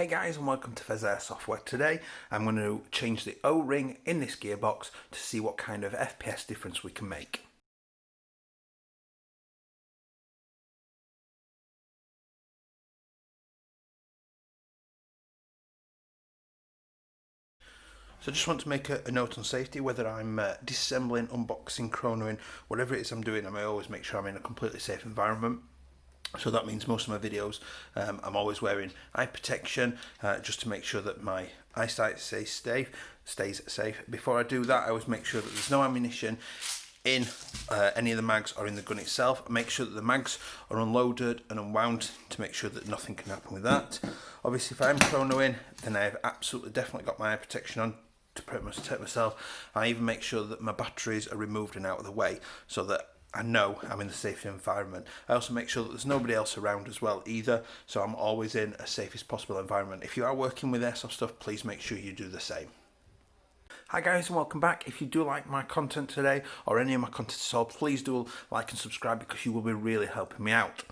Hey guys, and welcome to Pheas Airsoft, where today I'm going to change the O-ring in this gearbox to see what kind of FPS difference we can make. So I just want to make a note on safety. Whether I'm disassembling, unboxing, chronoing, whatever it is I'm doing, I always make sure I'm in a completely safe environment. So that means most of my videos I'm always wearing eye protection just to make sure that my eyesight stays safe. Before I do that, I always make sure that there's no ammunition in any of the mags or in the gun itself. I make sure that the mags are unloaded and unwound to make sure that nothing can happen with that. Obviously, if I'm chronoing, then I've absolutely definitely got my eye protection on to protect myself. I even make sure that my batteries are removed and out of the way so that I know I'm in the safe environment. I also make sure that there's nobody else around as well either, so I'm always in a safest possible environment. If you are working with airsoft stuff, please make sure you do the same. Hi guys, and welcome back. If you do like my content today or any of my content at all, please do like and subscribe because you will be really helping me out.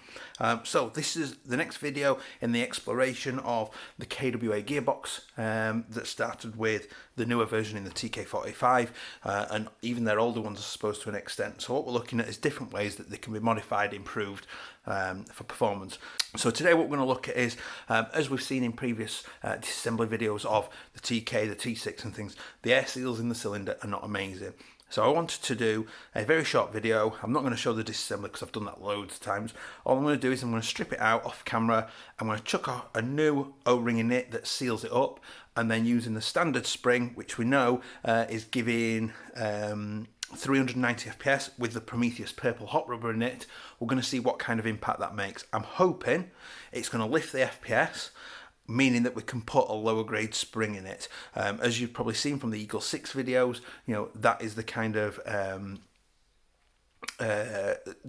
So this is the next video in the exploration of the KWA gearbox that started with the newer version in the TK45 and even their older ones I suppose to an extent. So what we're looking at is different ways that they can be modified, improved for performance. So today what we're going to look at is, as we've seen in previous disassembly videos of the TK, the T6 and things, the air seals in the cylinder are not amazing. So I wanted to do a very short video. I'm not going to show the disassembly because I've done that loads of times. All I'm going to do is I'm going to strip it out off camera. I'm going to chuck a new O-ring in it that seals it up, and then using the standard spring, which we know is giving 390 FPS with the Prometheus purple hot rubber in it, we're going to see what kind of impact that makes. I'm hoping it's going to lift the FPS, meaning that we can put a lower grade spring in it. As you've probably seen from the Eagle 6 videos, you know, that is the kind of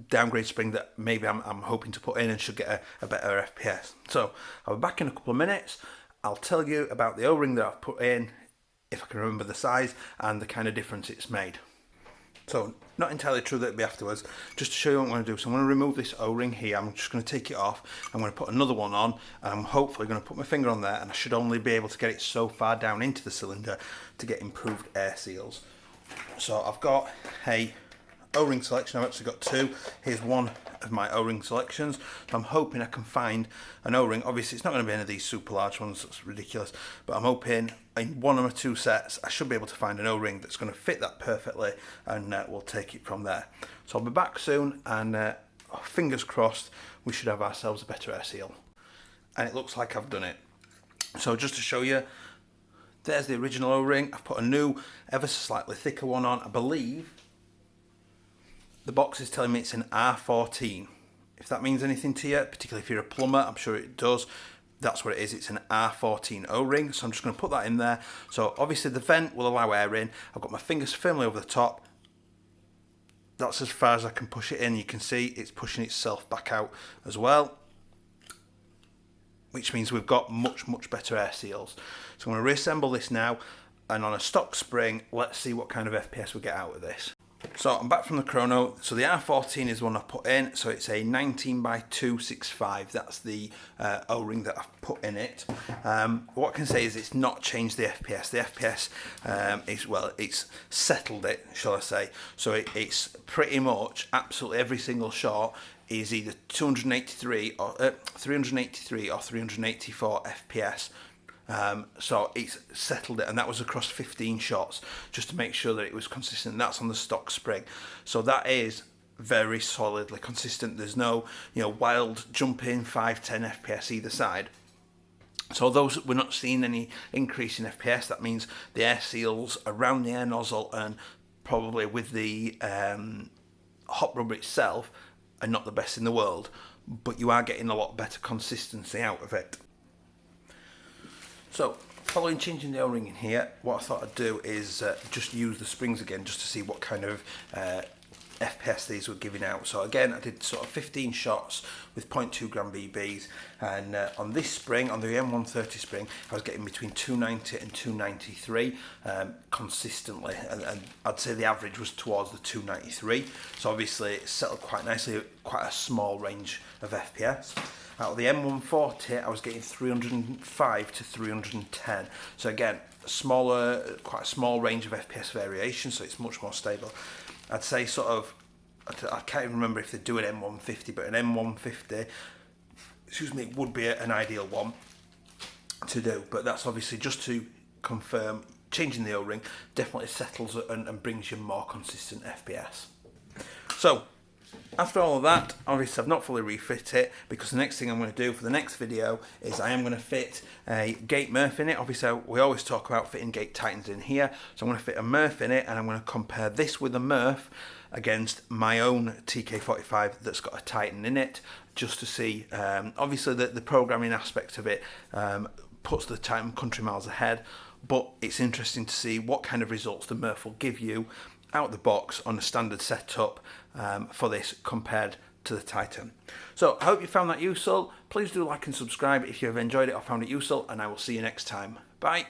downgrade spring that maybe I'm hoping to put in and should get a better FPS. So I'll be back in a couple of minutes. I'll tell you about the O-ring that I've put in, if I can remember the size, and the kind of difference it's made. So, not entirely true that it'll be afterwards, just to show you what I'm going to do. So I'm going to remove this O-ring here, I'm just going to take it off, I'm going to put another one on, and I'm hopefully going to put my finger on there, and I should only be able to get it so far down into the cylinder to get improved air seals. So I've got a O-ring selection, I've actually got two. Here's one of my O-ring selections. So I'm hoping I can find an O-ring. Obviously it's not going to be any of these super large ones, that's ridiculous, but I'm hoping in one of my two sets I should be able to find an O-ring that's going to fit that perfectly, and we'll take it from there. So I'll be back soon, and fingers crossed we should have ourselves a better air seal. And it looks like I've done it. So just to show you, there's the original O-ring. I've put a new, ever so slightly thicker one on. I believe the box is telling me it's an R14. If that means anything to you, particularly if you're a plumber, I'm sure it does. That's what it is, it's an R14 O-ring. So I'm just going to put that in there. So obviously the vent will allow air in. I've got my fingers firmly over the top. That's as far as I can push it in. You can see it's pushing itself back out as well, which means we've got much better air seals. So I'm going to reassemble this now, and on a stock spring, let's see what kind of FPS we get out of this. So I'm back from the chrono. So the R14 is the one I put in. So it's a 19x265. That's the O-ring that I've put in it. What I can say is it's not changed the FPS. The FPS is, well, it's settled it, shall I say. So it's pretty much absolutely every single shot is either 283 or 383 or 384 FPS. So it's settled it, and that was across 15 shots just to make sure that it was consistent. That's on the stock spring, so that is very solidly consistent. There's no, you know, wild jumping 5-10 FPS either side. So although we're not seeing any increase in FPS, that means the air seals around the air nozzle and probably with the hot rubber itself are not the best in the world, but you are getting a lot better consistency out of it. So, following changing the O-ring in here, what I thought I'd do is just use the springs again just to see what kind of FPS these were giving out. So again, I did sort of 15 shots with 0.2 gram BBs, and on this spring, on the M130 spring, I was getting between 290 and 293 consistently, and I'd say the average was towards the 293. So obviously it settled quite nicely, quite a small range of FPS. Out of the M140, I was getting 305 to 310. So again, quite a small range of FPS variation, so it's much more stable. I'd say sort of, I can't even remember if they do an M150, but an M150, excuse me, would be an ideal one to do. But that's obviously just to confirm, changing the O-ring definitely settles and brings you more consistent FPS. So, after all of that, obviously I've not fully refit it, because the next thing I'm going to do for the next video is I am going to fit a gate Murph in it. Obviously we always talk about fitting gate Titans in here, so I'm going to fit a Murph in it, and I'm going to compare this with a Murph against my own TK45 that's got a Titan in it, just to see, obviously the programming aspect of it puts the Titan country miles ahead, but it's interesting to see what kind of results the Murph will give you out the box on a standard setup for this compared to the Titan. So I hope you found that useful. Please do like and subscribe if you have enjoyed it or found it useful, and I will see you next time. Bye.